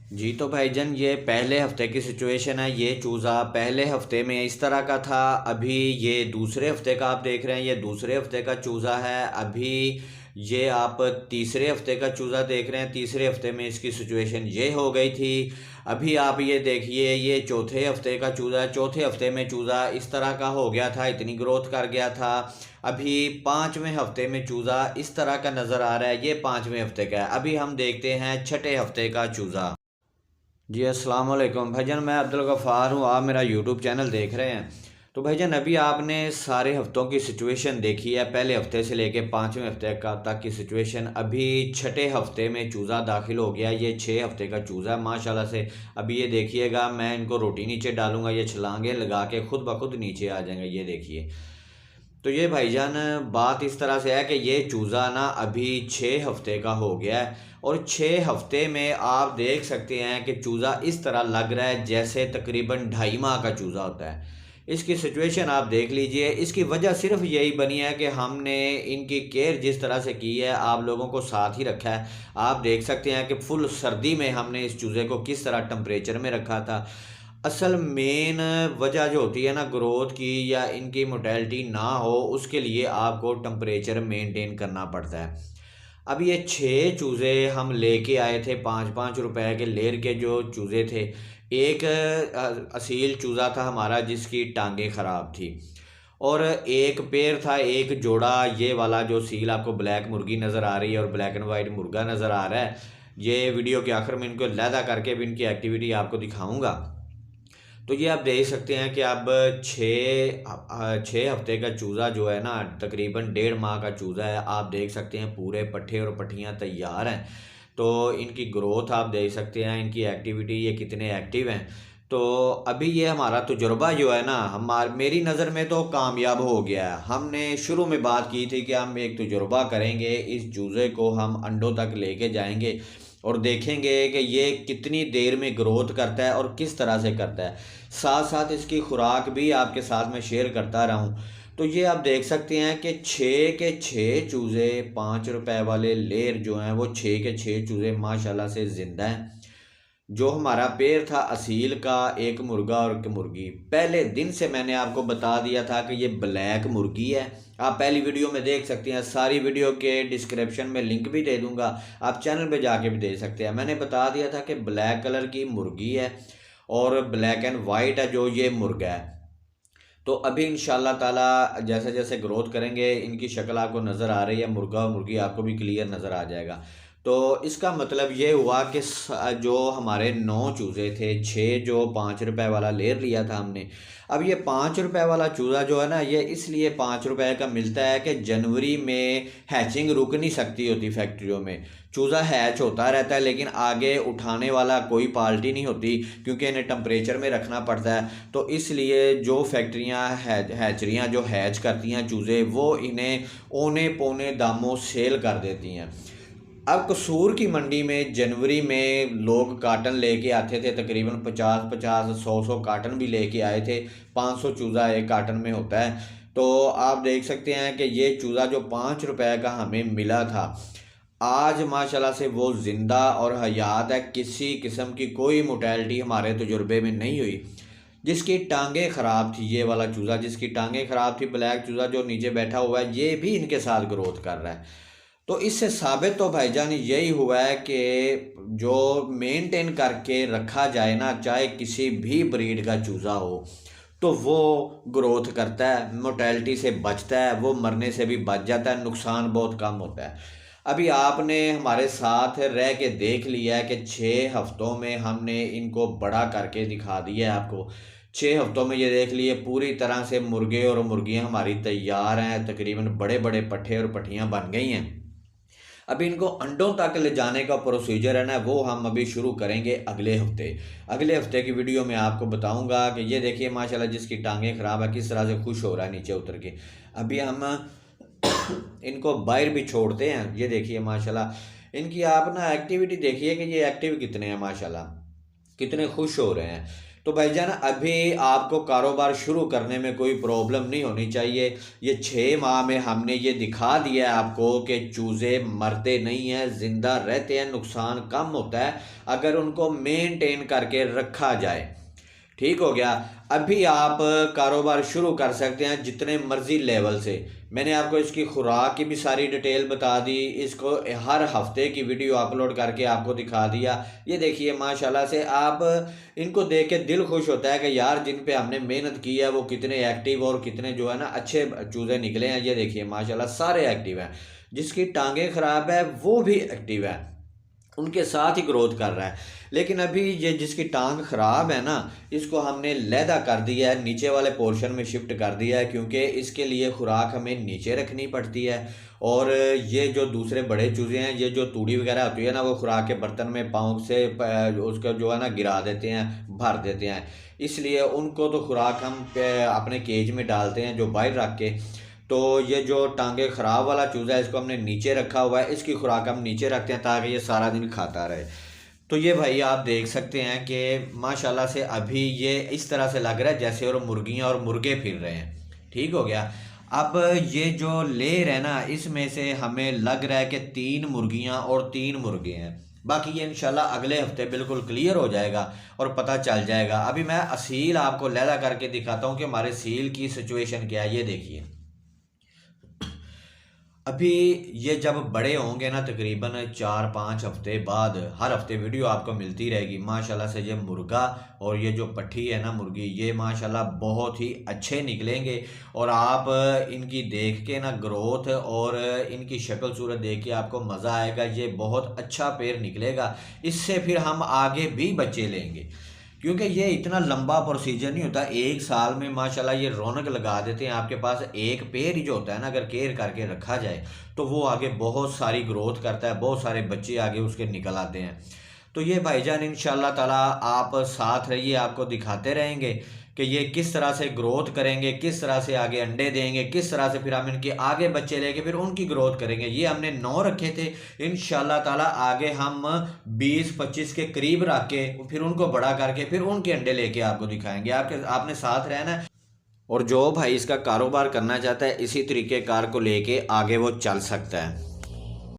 जी तो भाईजान, ये पहले हफ्ते की सिचुएशन है। ये चूज़ा पहले हफ्ते में इस तरह का था, अभी ये दूसरे हफ्ते का आप देख रहे हैं, ये दूसरे हफ्ते का चूज़ा है। अभी ये आप तीसरे हफ्ते का चूज़ा देख रहे हैं, तीसरे हफ्ते में इसकी सिचुएशन ये हो गई थी। अभी आप ये देखिए, ये चौथे हफ्ते का चूज़ा है। चौथे हफ्ते में चूज़ा इस तरह का हो गया था, इतनी ग्रोथ कर गया था। अभी पाँचवें हफ्ते में चूज़ा इस तरह का नज़र आ रहा है, ये पाँचवें हफ्ते का है। अभी हम देखते हैं छठे हफ्ते का चूज़ा। जी अस्सलाम वालेकुम भाईजान, मैं अब्दुल गफ़ार हूँ, आप मेरा यूट्यूब चैनल देख रहे हैं। तो भाईजान, अभी आपने सारे हफ्तों की सिचुएशन देखी है, पहले हफ्ते से लेके पाँचवें हफ्ते का तक की सिचुएशन। अभी छठे हफ्ते में चूज़ा दाखिल हो गया, ये 6 हफ्ते का चूज़ा है माशाल्लाह से। अभी ये देखिएगा, मैं इनको रोटी नीचे डालूंगा, ये छलांगे लगा के खुद ब खुद नीचे आ जाएंगे, ये देखिए। तो ये भाईजान, बात इस तरह से है कि ये चूज़ा ना अभी 6 हफ्ते का हो गया है, और 6 हफ्ते में आप देख सकते हैं कि चूज़ा इस तरह लग रहा है जैसे तकरीबन 2.5 माह का चूज़ा होता है। इसकी सिचुएशन आप देख लीजिए। इसकी वजह सिर्फ यही बनी है कि हमने इनकी केयर जिस तरह से की है, आप लोगों को साथ ही रखा है। आप देख सकते हैं कि फुल सर्दी में हमने इस चूज़े को किस तरह टेम्परेचर में रखा था। असल मेन वजह जो होती है ना ग्रोथ की, या इनकी मोटेलिटी ना हो, उसके लिए आपको टेम्परेचर मेंटेन करना पड़ता है। अब ये 6 चूज़े हम लेके आए थे, 5-5 रुपए के लेर के जो चूज़े थे। एक असील चूज़ा था हमारा जिसकी टांगें ख़राब थी, और एक पेयर था, एक जोड़ा ये वाला जो सील आपको ब्लैक मुर्गी नज़र आ रही है और ब्लैक एंड वाइट मुर्गा नज़र आ रहा है। ये वीडियो के आखिर में इनको लैदा करके भी इनकी एक्टिविटी आपको दिखाऊंगा। तो ये आप देख सकते हैं कि अब 6 हफ्ते का चूज़ा जो है ना, तकरीबन 1.5 माह का चूज़ा है। आप देख सकते हैं पूरे पट्ठे और पट्टियाँ तैयार हैं। तो इनकी ग्रोथ आप देख सकते हैं, इनकी एक्टिविटी, ये कितने एक्टिव हैं। तो अभी ये हमारा तजुर्बा जो है ना, मेरी नज़र में तो कामयाब हो गया है। हमने शुरू में बात की थी कि हम एक तजुर्बा करेंगे, इस चूज़े को हम अंडों तक लेके जाएंगे और देखेंगे कि ये कितनी देर में ग्रोथ करता है और किस तरह से करता है। साथ साथ इसकी खुराक भी आपके साथ में शेयर करता रहा हूँ। तो ये आप देख सकते हैं कि 6 के 6 चूज़े, 5 रुपए वाले लेर जो हैं, वो 6 के 6 चूज़े माशाल्लाह से ज़िंदा हैं। जो हमारा पेड़ था असील का, एक मुर्गा और एक मुर्गी, पहले दिन से मैंने आपको बता दिया था कि ये ब्लैक मुर्गी है। आप पहली वीडियो में देख सकते हैं, सारी वीडियो के डिस्क्रिप्शन में लिंक भी दे दूंगा, आप चैनल पे जाके भी दे सकते हैं। मैंने बता दिया था कि ब्लैक कलर की मुर्गी है और ब्लैक एंड वाइट है जो ये मुर्गा है। तो अभी इंशाल्लाह ताला जैसे जैसे ग्रोथ करेंगे, इनकी शक्ल आपको नज़र आ रही है, मुर्गा और मुर्गी आपको भी क्लियर नज़र आ जाएगा। तो इसका मतलब ये हुआ कि जो हमारे 9 चूज़े थे, 6 जो 5 रुपए वाला लेर लिया था हमने। अब ये 5 रुपए वाला चूज़ा जो है ना, ये इसलिए 5 रुपए का मिलता है कि जनवरी में हैचिंग रुक नहीं सकती होती फैक्ट्रियों में। चूज़ा हैच होता रहता है, लेकिन आगे उठाने वाला कोई पार्टी नहीं होती, क्योंकि इन्हें टेम्परेचर में रखना पड़ता है। तो इसलिए जो फैक्ट्रियाँ हैचरियाँ जो हैच करती हैं चूज़े, वो इन्हें औने पौने दामों सेल कर देती हैं। अब कसूर की मंडी में जनवरी में लोग काटन लेके आते थे, तकरीबन 50-50, 100-100 काटन भी लेके आए थे। 500 चूज़ा एक काटन में होता है। तो आप देख सकते हैं कि ये चूज़ा जो 5 रुपए का हमें मिला था, आज माशाल्लाह से वो ज़िंदा और हयात है। किसी किस्म की कोई मोटेलिटी हमारे तजुर्बे में नहीं हुई। जिसकी टांगें ख़राब थी, ये वाला चूज़ा जिसकी टांगें ख़राब थी, ब्लैक चूज़ा जो नीचे बैठा हुआ है, ये भी इनके साथ ग्रोथ कर रहा है। तो इससे साबित तो भाईजान यही हुआ है कि जो मेंटेन करके रखा जाए ना, चाहे किसी भी ब्रीड का चूज़ा हो, तो वो ग्रोथ करता है, मोटेलिटी से बचता है, वो मरने से भी बच जाता है, नुकसान बहुत कम होता है। अभी आपने हमारे साथ रह के देख लिया है कि 6 हफ्तों में हमने इनको बड़ा करके दिखा दिया है आपको। 6 हफ्तों में ये देख लिए पूरी तरह से मुर्गे और मुर्गियां हमारी तैयार हैं, तकरीबन बड़े बड़े पट्ठे और पट्टियां बन गई हैं। अभी इनको अंडों तक ले जाने का प्रोसीजर है ना, वो हम अभी शुरू करेंगे अगले हफ्ते। अगले हफ्ते की वीडियो में आपको बताऊंगा कि ये देखिए माशाल्लाह जिसकी टांगें ख़राब है किस तरह से खुश हो रहा है नीचे उतर के। अभी हम इनको बाहर भी छोड़ते हैं। ये देखिए माशाल्लाह इनकी आप ना एक्टिविटी देखिए कि ये एक्टिव कितने हैं, माशाल्लाह कितने खुश हो रहे हैं। तो भाईजान अभी आपको कारोबार शुरू करने में कोई प्रॉब्लम नहीं होनी चाहिए। ये 6 माह में हमने ये दिखा दिया है आपको कि चूज़े मरते नहीं हैं, ज़िंदा रहते हैं, नुकसान कम होता है अगर उनको मेंटेन करके रखा जाए। ठीक हो गया। अभी आप कारोबार शुरू कर सकते हैं जितने मर्जी लेवल से। मैंने आपको इसकी खुराक की भी सारी डिटेल बता दी, इसको हर हफ्ते की वीडियो अपलोड करके आपको दिखा दिया। ये देखिए माशाल्लाह से आप इनको देख के दिल खुश होता है कि यार जिन पे हमने मेहनत की है वो कितने एक्टिव और कितने जो है ना अच्छे चूज़े निकले हैं। ये देखिए माशाल्लाह सारे एक्टिव हैं। जिसकी टांगें खराब है वो भी एक्टिव है, उनके साथ ही ग्रोथ कर रहा है। लेकिन अभी ये जिसकी टांग ख़राब है ना, इसको हमने लैदा कर दिया है, नीचे वाले पोर्शन में शिफ्ट कर दिया है, क्योंकि इसके लिए खुराक हमें नीचे रखनी पड़ती है। और ये जो दूसरे बड़े चूज़े हैं, ये जो तूड़ी वगैरह होती है ना, वो खुराक के बर्तन में पाँव से उसका जो है ना गिरा देते हैं, भर देते हैं। इसलिए उनको तो खुराक हम अपने केज में डालते हैं जो बाहर रख के। तो ये जो टांगे ख़राब वाला चूज़ा है इसको हमने नीचे रखा हुआ है, इसकी खुराक हम नीचे रखते हैं ताकि ये सारा दिन खाता रहे। तो ये भाई आप देख सकते हैं कि माशाल्लाह से अभी ये इस तरह से लग रहा है जैसे और मुर्गियाँ और मुर्गे फिर रहे हैं। ठीक हो गया। अब ये जो लेयर है ना, इसमें से हमें लग रहा है कि 3 मुर्गियाँ और 3 मुर्गे हैं। बाकी ये इंशाल्लाह अगले हफ्ते बिल्कुल क्लियर हो जाएगा और पता चल जाएगा। अभी मैं असील आपको लैदा करके दिखाता हूँ कि हमारे सील की सिचुएशन क्या है। ये देखिए अभी ये जब बड़े होंगे ना, तकरीबन 4-5 हफ्ते बाद हर हफ्ते वीडियो आपको मिलती रहेगी। माशाल्लाह से ये मुर्गा और ये जो पट्ठी है ना मुर्गी, ये माशाल्लाह बहुत ही अच्छे निकलेंगे। और आप इनकी देख के ना ग्रोथ और इनकी शक्ल सूरत देख के आपको मज़ा आएगा। ये बहुत अच्छा पेड़ निकलेगा, इससे फिर हम आगे भी बच्चे लेंगे, क्योंकि ये इतना लंबा प्रोसीजर नहीं होता। 1 साल में माशाल्लाह ये रौनक लगा देते हैं। आपके पास एक पेड़ ही जो होता है ना, अगर केयर करके रखा जाए तो वो आगे बहुत सारी ग्रोथ करता है, बहुत सारे बच्चे आगे उसके निकल आते हैं। तो ये भाईजान इंशाल्लाह ताला आप साथ रहिए, आपको दिखाते रहेंगे कि ये किस तरह से ग्रोथ करेंगे, किस तरह से आगे अंडे देंगे, किस तरह से फिर हम इनके आगे बच्चे लेके फिर उनकी ग्रोथ करेंगे। ये हमने 9 रखे थे, इंशाल्लाह ताला आगे हम 20-25 के करीब रख के फिर उनको बड़ा करके फिर उनके अंडे लेके आपको दिखाएंगे। आपने साथ रहना है। और जो भाई इसका कारोबार करना चाहता है इसी तरीके कार को लेके आगे वो चल सकता है।